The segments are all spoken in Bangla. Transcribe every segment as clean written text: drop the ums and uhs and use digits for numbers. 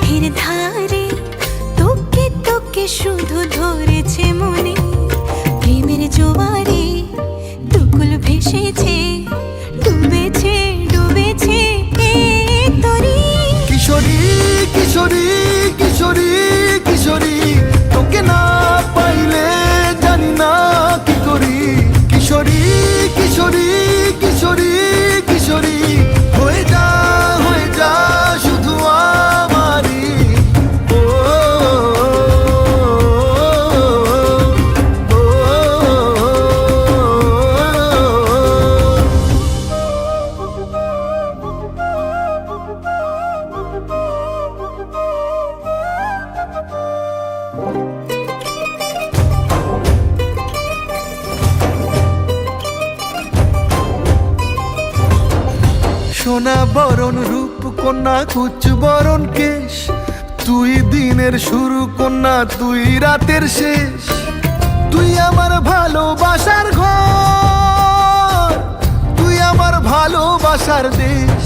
পথের ধারে তোকে তোকে শুধু ধরেছে মনে, প্রেমের জোয়ারে দুকুল ভেসেছে, ডুবেছে ডুবেছে এই তরি। কিশোরী কিশোরী কিশোরী কিশোরী, তোকে না পাইলে জানি না কি করি। কিশোরী কিশোরী কিশোরী কিশোরী, হয়ে যা শুধু আমারই। ও, ও, ও, সোনা বরণ রূপ কন্যা কুচ বরণ কেশ, তুই দিনের শুরু কন্যা তুই রাতের শেষ। তুই আমার ভালোবাসার ঘর, তুই আমার ভালোবাসার দেশ।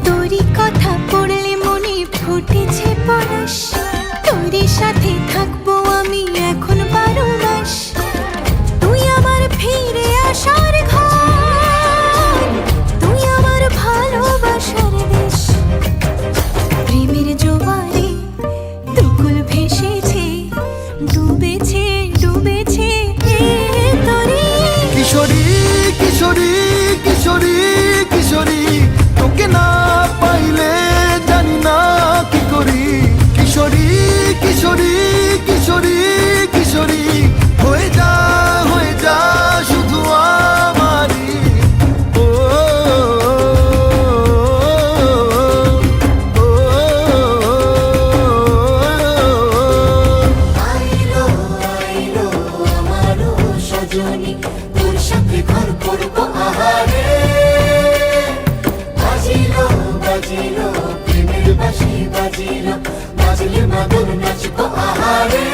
তোরই কথা পড়লে মনে ফুটেছে পরশ, তোরই সাথে থাকবো আমি এখন 12 মাস। তুই আমার ফিরে আসার ঘর, তুই আমার ভালোবাসার দেশ। প্রেমের জোয়ারে দুকুল ভেসেছে, ডুবেছে ডুবেছে এই তরি। কিশোরী কিশোরী কিশোরী কিশোরী, তোকে না পাইলে জানি না কি করি। কিশোরী কিশোরী কিশোরী কিশোরী, হয়ে যা শুধু আমারই। ও, ও, ও, আইলো আইলো আমারও সজনী, তোর সাথে ঘর করবো আহারে। বাজিলো বাজিলো প্রেমের বাঁশি বাজিলো, বাজলে মাদল নাচবো আহারে।